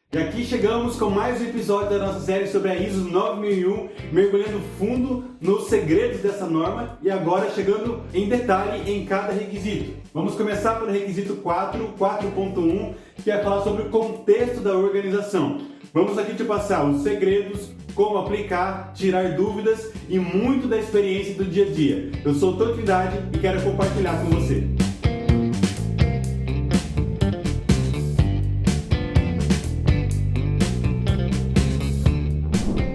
E aqui chegamos com mais um episódio da nossa série sobre a ISO 9001, mergulhando fundo nos segredos dessa norma e agora chegando em detalhe em cada requisito. Vamos começar pelo requisito 4.1, que é falar sobre o contexto da organização. Vamos aqui te passar os segredos, como aplicar, tirar dúvidas e muito da experiência do dia a dia. Eu sou o Tô Trindade e quero compartilhar com você.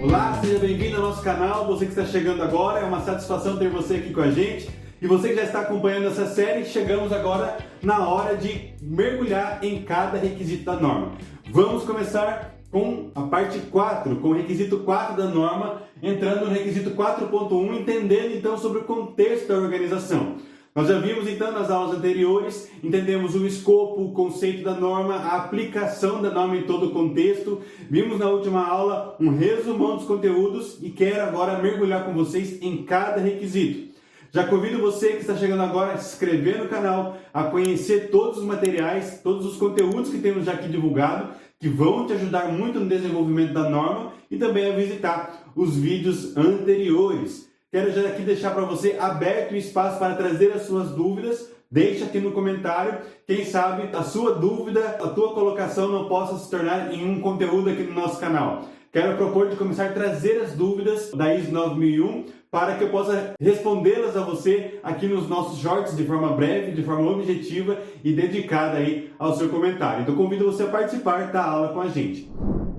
Olá, seja bem-vindo ao nosso canal. Você que está chegando agora, é uma satisfação ter você aqui com a gente. E você que já está acompanhando essa série, chegamos agora na hora de mergulhar em cada requisito da norma. Vamos começar com a parte 4, com o requisito 4 da norma, entrando no requisito 4.1, entendendo então sobre o contexto da organização. Nós já vimos então nas aulas anteriores, entendemos o escopo, o conceito da norma, a aplicação da norma em todo o contexto. Vimos na última aula um resumão dos conteúdos e quero agora mergulhar com vocês em cada requisito. Já convido você que está chegando agora a se inscrever no canal, a conhecer todos os materiais, todos os conteúdos que temos já aqui divulgado, que vão te ajudar muito no desenvolvimento da norma e também a visitar os vídeos anteriores. Quero já aqui deixar para você aberto o espaço para trazer as suas dúvidas. Deixa aqui no comentário. Quem sabe a sua dúvida, a tua colocação não possa se tornar em um conteúdo aqui no nosso canal. Quero propor de começar a trazer as dúvidas da ISO 9001 para que eu possa respondê-las a você aqui nos nossos shorts de forma breve, de forma objetiva e dedicada aí ao seu comentário. Então convido você a participar da aula com a gente.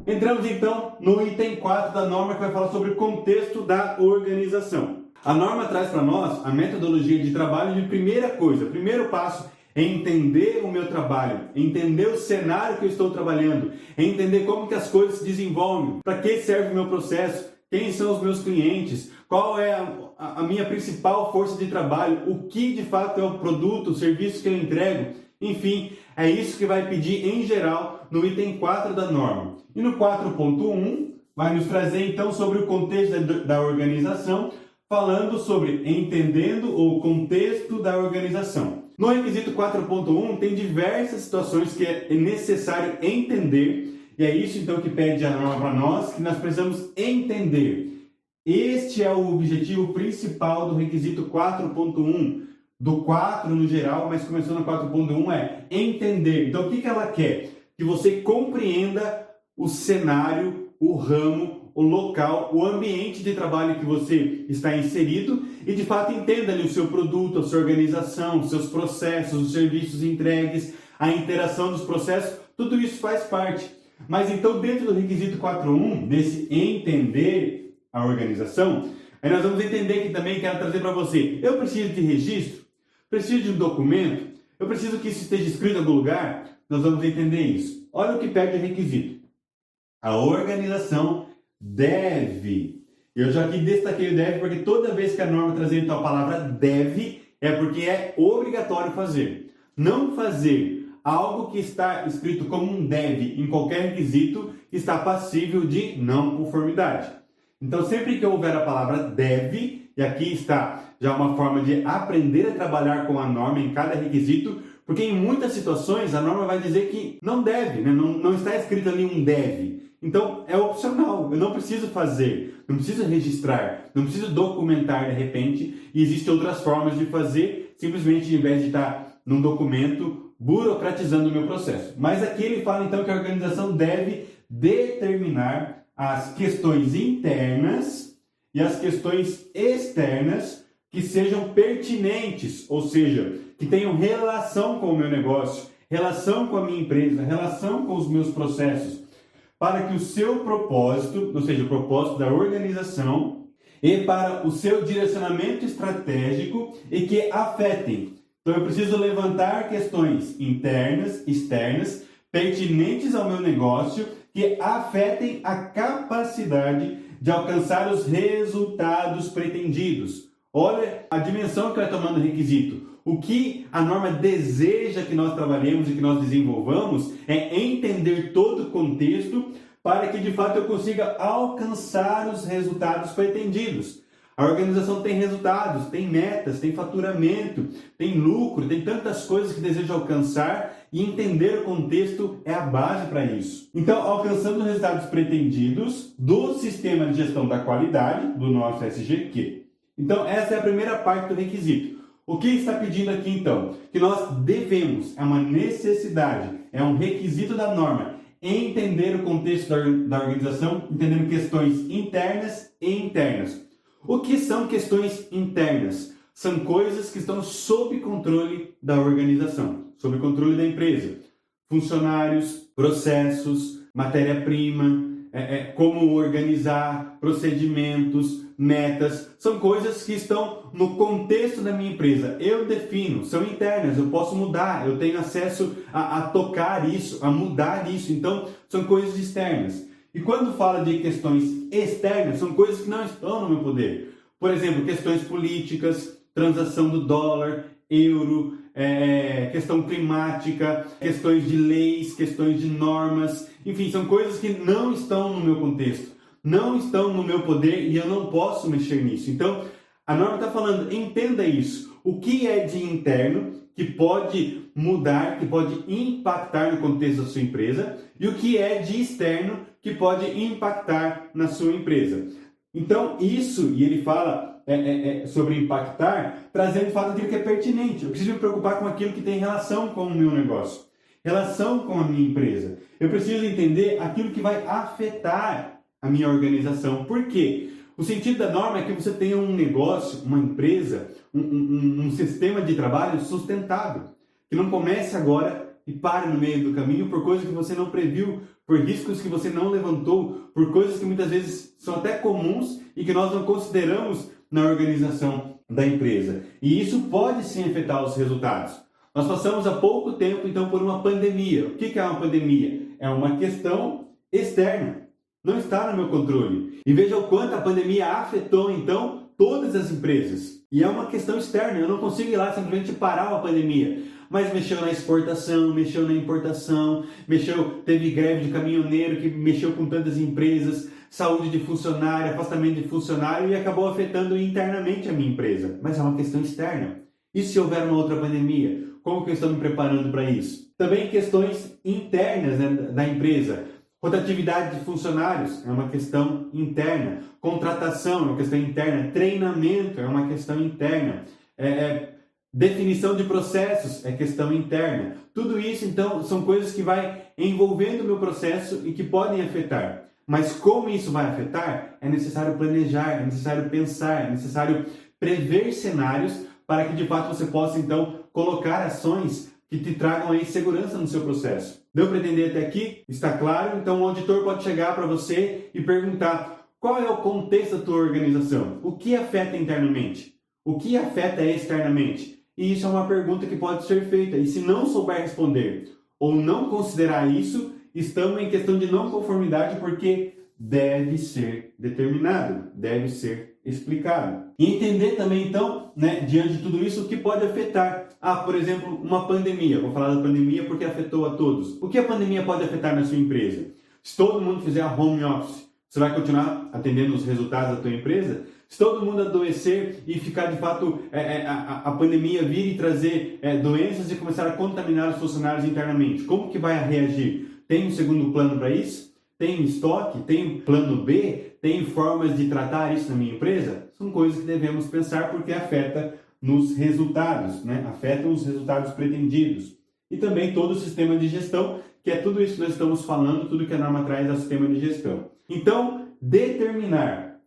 Entramos então no item 4 da norma, que vai falar sobre o contexto da organização. A norma traz para nós a metodologia de trabalho de primeira coisa. Primeiro passo é entender o meu trabalho, entender o cenário que eu estou trabalhando, entender como que as coisas se desenvolvem, para que serve o meu processo, quem são os meus clientes, qual é a minha principal força de trabalho, o que de fato é o produto, o serviço que eu entrego. Enfim, é isso que vai pedir em geral no item 4 da norma. E no 4.1 vai nos trazer então sobre o contexto da organização, falando sobre entendendo o contexto da organização. No requisito 4.1 tem diversas situações que é necessário entender, e é isso então que pede a norma para nós, que nós precisamos entender. Este é o objetivo principal do requisito 4.1, do 4 no geral, mas começando no 4.1 é entender. Então o que ela quer? Que você compreenda o cenário, o ramo, o local, o ambiente de trabalho que você está inserido e de fato entenda ali o seu produto, a sua organização, os seus processos, os serviços entregues, a interação dos processos, tudo isso faz parte. Mas então dentro do requisito 4.1, desse entender a organização, aí nós vamos entender que também quero trazer para você, eu preciso de registro? Preciso de um documento? Eu preciso que isso esteja escrito em algum lugar? Nós vamos entender isso. Olha o que pede o requisito. A organização deve. Eu já aqui destaquei o deve porque toda vez que a norma trazer então a palavra deve, é porque é obrigatório fazer. Não fazer algo que está escrito como um deve em qualquer requisito está passível de não conformidade. Então sempre que houver a palavra deve, e aqui está já uma forma de aprender a trabalhar com a norma em cada requisito, porque em muitas situações a norma vai dizer que não deve, né? Não está escrito ali um deve. Então é opcional, eu não preciso fazer, não preciso registrar, não preciso documentar de repente, e existem outras formas de fazer, simplesmente em vez de estar num documento burocratizando o meu processo. Mas aqui ele fala então que a organização deve determinar as questões internas e as questões externas que sejam pertinentes, ou seja, que tenham relação com o meu negócio, relação com a minha empresa, relação com os meus processos, para que o seu propósito, ou seja, o propósito da organização, e para o seu direcionamento estratégico e que afetem. Então eu preciso levantar questões internas, externas, pertinentes ao meu negócio, que afetem a capacidade de alcançar os resultados pretendidos. Olha a dimensão que vai tomando o requisito. O que a norma deseja que nós trabalhemos e que nós desenvolvamos é entender todo o contexto para que de fato eu consiga alcançar os resultados pretendidos. A organização tem resultados, tem metas, tem faturamento, tem lucro, tem tantas coisas que deseja alcançar e entender o contexto é a base para isso. Então, alcançando os resultados pretendidos do sistema de gestão da qualidade, do nosso SGQ. Então, essa é a primeira parte do requisito. O que está pedindo aqui, então? Que nós devemos, é uma necessidade, é um requisito da norma, entender o contexto da organização, entendendo questões internas e internas. O que são questões internas? São coisas que estão sob controle da organização, sob controle da empresa. Funcionários, processos, matéria-prima, como organizar, procedimentos, metas, são coisas que estão no contexto da minha empresa. Eu defino, são internas, eu posso mudar, eu tenho acesso a tocar isso, a mudar isso. Então, são coisas externas. E quando fala de questões externas, são coisas que não estão no meu poder. Por exemplo, questões políticas, transação do dólar, euro, questão climática, questões de leis, questões de normas, enfim, são coisas que não estão no meu contexto, não estão no meu poder e eu não posso mexer nisso. Então, a norma está falando, entenda isso, o que é de interno, que pode mudar, que pode impactar no contexto da sua empresa, e o que é de externo, que pode impactar na sua empresa. Então, isso, e ele fala sobre impactar, trazendo de fato aquilo que é pertinente. Eu preciso me preocupar com aquilo que tem relação com o meu negócio, relação com a minha empresa. Eu preciso entender aquilo que vai afetar a minha organização. Por quê? O sentido da norma é que você tenha um negócio, uma empresa, um sistema de trabalho sustentável, que não comece agora e pare no meio do caminho por coisas que você não previu, por riscos que você não levantou, por coisas que muitas vezes são até comuns e que nós não consideramos na organização da empresa. E isso pode sim afetar os resultados. Nós passamos há pouco tempo, então, por uma pandemia. O que é uma pandemia? É uma questão externa. Não está no meu controle. E veja o quanto a pandemia afetou, então, todas as empresas. E é uma questão externa. Eu não consigo ir lá simplesmente parar uma pandemia. Mas mexeu na exportação, mexeu na importação, teve greve de caminhoneiro que mexeu com tantas empresas, saúde de funcionário, afastamento de funcionário e acabou afetando internamente a minha empresa. Mas é uma questão externa. E se houver uma outra pandemia? Como que eu estou me preparando para isso? Também questões internas, né, da empresa. Rotatividade de funcionários é uma questão interna. Contratação é uma questão interna. Treinamento é uma questão interna. Definição de processos é questão interna. Tudo isso, então, são coisas que vai envolvendo o meu processo e que podem afetar. Mas como isso vai afetar? É necessário planejar, é necessário pensar, é necessário prever cenários para que, de fato, você possa, então, colocar ações que te tragam aí segurança no seu processo. Deu para entender até aqui? Está claro? Então, o auditor pode chegar para você e perguntar qual é o contexto da tua organização? O que afeta internamente? O que afeta externamente? E isso é uma pergunta que pode ser feita. E se não souber responder ou não considerar isso, estamos em questão de não conformidade porque deve ser determinado, deve ser explicado. E entender também, então, né, diante de tudo isso, o que pode afetar. Por exemplo, uma pandemia. Vou falar da pandemia porque afetou a todos. O que a pandemia pode afetar na sua empresa? Se todo mundo fizer home office, você vai continuar atendendo os resultados da tua empresa? Se todo mundo adoecer e ficar de fato, a pandemia vir e trazer doenças e começar a contaminar os funcionários internamente, como que vai reagir? Tem um segundo plano para isso? Tem estoque? Tem plano B? Tem formas de tratar isso na minha empresa? São coisas que devemos pensar porque afeta nos resultados, né? Afetam os resultados pretendidos. E também todo o sistema de gestão, que é tudo isso que nós estamos falando, tudo que a norma traz ao sistema de gestão. Então, determinar,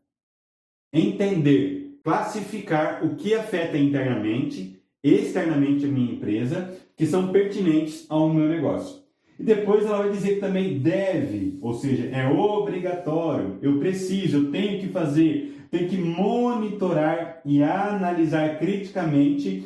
entender, classificar o que afeta internamente, externamente a minha empresa, que são pertinentes ao meu negócio. E depois ela vai dizer que também deve, ou seja, é obrigatório, eu preciso, eu tenho que fazer, tenho que monitorar e analisar criticamente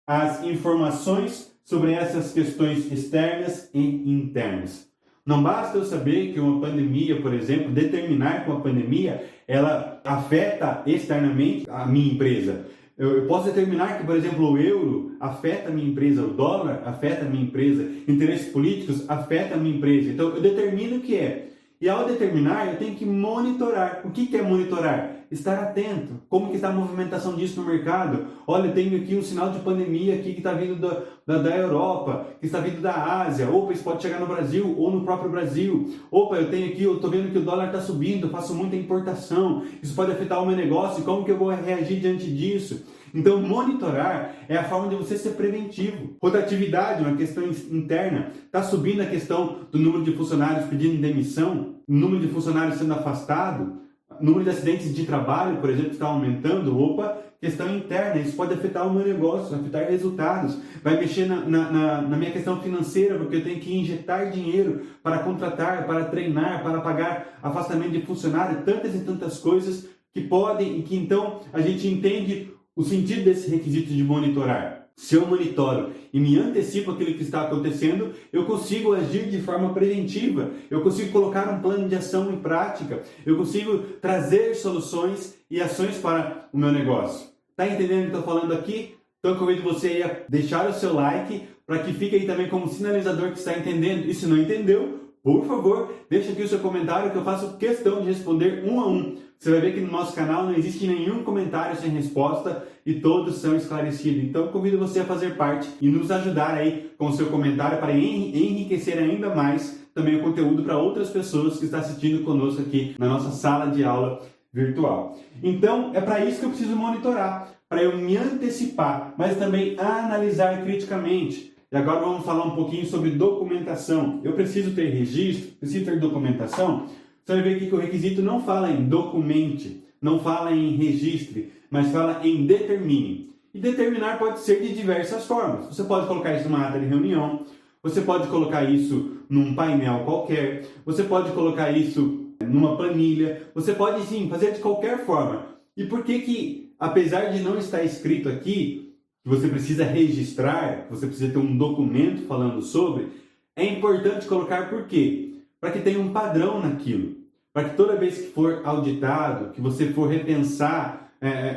as informações sobre essas questões externas e internas. Não basta eu saber que uma pandemia, por exemplo, determinar que uma pandemia ela afeta externamente a minha empresa. Eu posso determinar que, por exemplo, o euro afeta a minha empresa, o dólar afeta a minha empresa, interesses políticos afetam a minha empresa. Então, eu determino o que é. E ao determinar, eu tenho que monitorar. O que é monitorar? Estar atento. Como que está a movimentação disso no mercado? Olha, eu tenho aqui um sinal de pandemia aqui que está vindo da Europa, que está vindo da Ásia. Opa, isso pode chegar no Brasil ou no próprio Brasil. Opa, eu estou vendo que o dólar está subindo, eu faço muita importação. Isso pode afetar o meu negócio. Como que eu vou reagir diante disso? Então, monitorar é a forma de você ser preventivo. Rotatividade, uma questão interna. Está subindo a questão do número de funcionários pedindo demissão, número de funcionários sendo afastado, número de acidentes de trabalho, por exemplo, está aumentando. Opa, questão interna. Isso pode afetar o meu negócio, afetar resultados. Vai mexer na minha questão financeira, porque eu tenho que injetar dinheiro para contratar, para treinar, para pagar afastamento de funcionário, tantas e tantas coisas que podem, e que então a gente entende o sentido desse requisito de monitorar. Se eu monitoro e me antecipo aquilo que está acontecendo, eu consigo agir de forma preventiva, eu consigo colocar um plano de ação em prática, eu consigo trazer soluções e ações para o meu negócio. Está entendendo o que eu estou falando aqui? Então eu convido você a deixar o seu like para que fique aí também como sinalizador que está entendendo. E se não entendeu, por favor, deixa aqui o seu comentário que eu faço questão de responder um a um. Você vai ver que no nosso canal não existe nenhum comentário sem resposta e todos são esclarecidos. Então, convido você a fazer parte e nos ajudar aí com o seu comentário para enriquecer ainda mais também o conteúdo para outras pessoas que estão assistindo conosco aqui na nossa sala de aula virtual. Então, é para isso que eu preciso monitorar, para eu me antecipar, mas também analisar criticamente. E agora vamos falar um pouquinho sobre documentação. Eu preciso ter registro, preciso ter documentação. Você vai ver aqui que o requisito não fala em documente, não fala em registre, mas fala em determine. E determinar pode ser de diversas formas. Você pode colocar isso numa ata de reunião, você pode colocar isso num painel qualquer, você pode colocar isso numa planilha, você pode sim fazer de qualquer forma. E por que, apesar de não estar escrito aqui, que você precisa registrar, que você precisa ter um documento falando sobre, é importante colocar por quê? Para que tenha um padrão naquilo, para que toda vez que for auditado, que você for repensar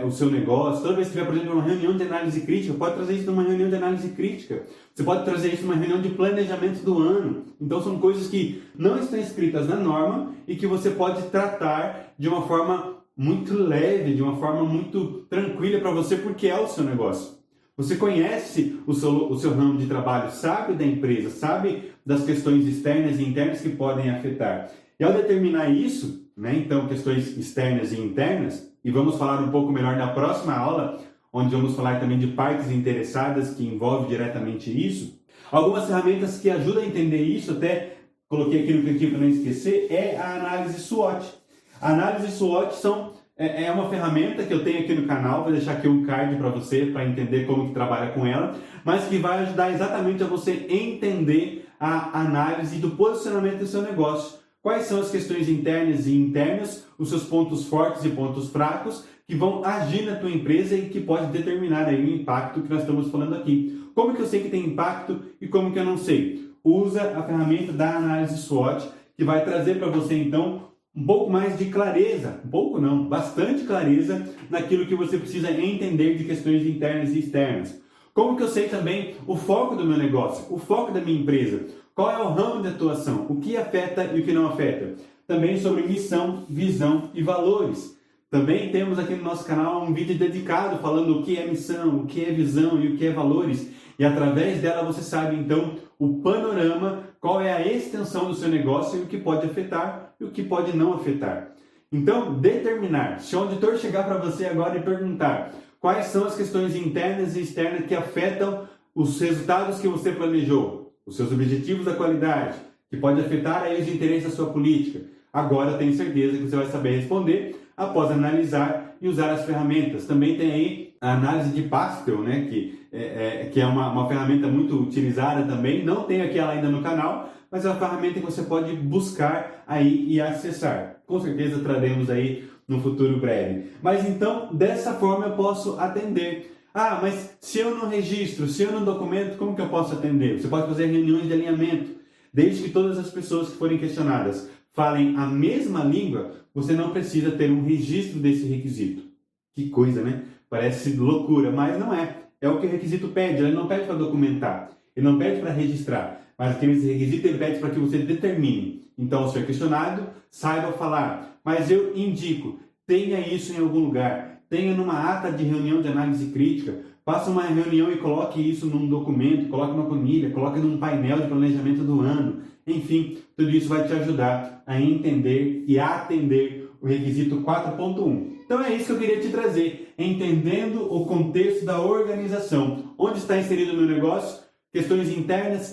o seu negócio, toda vez que tiver, por exemplo, uma reunião de análise crítica, pode trazer isso numa reunião de análise crítica, você pode trazer isso numa reunião de planejamento do ano. Então são coisas que não estão escritas na norma e que você pode tratar de uma forma muito leve, de uma forma muito tranquila para você, porque é o seu negócio. Você conhece o seu ramo de trabalho, sabe da empresa, sabe das questões externas e internas que podem afetar. E ao determinar isso, então questões externas e internas, e vamos falar um pouco melhor na próxima aula, onde vamos falar também de partes interessadas que envolvem diretamente isso. Algumas ferramentas que ajudam a entender isso, até coloquei aqui no cantinho para não esquecer, é a análise SWOT. A análise SWOT é uma ferramenta que eu tenho aqui no canal, vou deixar aqui um card para você, para entender como que trabalha com ela, mas que vai ajudar exatamente a você entender a análise do posicionamento do seu negócio. Quais são as questões internas e internas, os seus pontos fortes e pontos fracos, que vão agir na tua empresa e que pode determinar aí o impacto que nós estamos falando aqui. Como que eu sei que tem impacto e como que eu não sei? Usa a ferramenta da análise SWOT, que vai trazer para você então um pouco mais de clareza, um pouco não, bastante clareza naquilo que você precisa entender de questões internas e externas. Como que eu sei também o foco do meu negócio, o foco da minha empresa? Qual é o ramo de atuação? O que afeta e o que não afeta? Também sobre missão, visão e valores. Também temos aqui no nosso canal um vídeo dedicado falando o que é missão, o que é visão e o que é valores. E através dela você sabe então o panorama, qual é a extensão do seu negócio e o que pode afetar e o que pode não afetar. Então, determinar. Se o auditor chegar para você agora e perguntar quais são as questões internas e externas que afetam os resultados que você planejou, os seus objetivos da qualidade, que pode afetar aí os interesses da sua política, agora eu tenho certeza que você vai saber responder após analisar e usar as ferramentas. Também tem aí a análise de Pascal, que é uma ferramenta muito utilizada também. Não tem aqui ela ainda no canal, mas é uma ferramenta que você pode buscar aí e acessar. Com certeza traremos aí no futuro breve. Mas então, dessa forma eu posso atender. Ah, mas se eu não registro, se eu não documento, como que eu posso atender? Você pode fazer reuniões de alinhamento. Desde que todas as pessoas que forem questionadas falem a mesma língua, você não precisa ter um registro desse requisito. Que coisa, né? Parece loucura, mas não é. É o que o requisito pede. Ele não pede para documentar, ele não pede para registrar, mas aquele requisito ele pede para que você determine. Então, ao ser questionado, saiba falar. Mas eu indico, tenha isso em algum lugar, tenha numa ata de reunião de análise crítica, faça uma reunião e coloque isso num documento, coloque numa planilha, coloque num painel de planejamento do ano. Enfim, tudo isso vai te ajudar a entender e a atender o requisito 4.1. Então é isso que eu queria te trazer, entendendo o contexto da organização. Onde está inserido o meu negócio? Questões internas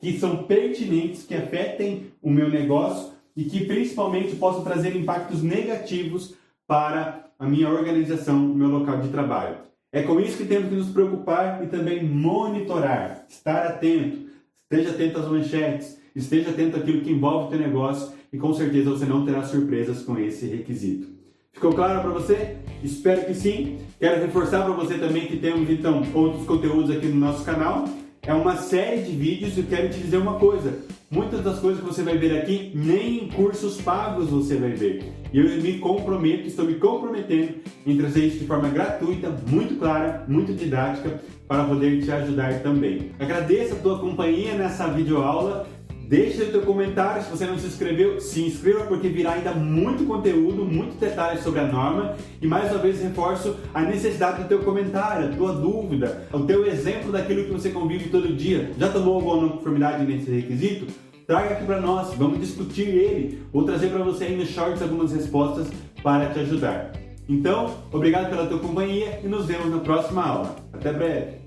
que são pertinentes, que afetem o meu negócio e que principalmente possam trazer impactos negativos para a minha organização, o meu local de trabalho. É com isso que temos que nos preocupar e também monitorar, estar atento, esteja atento às manchetes, esteja atento àquilo que envolve o teu negócio e com certeza você não terá surpresas com esse requisito. Ficou claro para você? Espero que sim. Quero reforçar para você também que temos então outros conteúdos aqui no nosso canal. É uma série de vídeos e quero te dizer uma coisa. Muitas das coisas que você vai ver aqui, nem em cursos pagos você vai ver. E eu estou me comprometendo em trazer isso de forma gratuita, muito clara, muito didática, para poder te ajudar também. Agradeço a tua companhia nessa videoaula. Deixe o teu comentário, se você não se inscreveu, se inscreva porque virá ainda muito conteúdo, muitos detalhes sobre a norma e mais uma vez reforço a necessidade do teu comentário, a tua dúvida, o teu exemplo daquilo que você convive todo dia. Já tomou alguma não conformidade nesse requisito? Traga aqui para nós, vamos discutir ele. Vou trazer para você aí no Shorts algumas respostas para te ajudar. Então, obrigado pela tua companhia e nos vemos na próxima aula. Até breve!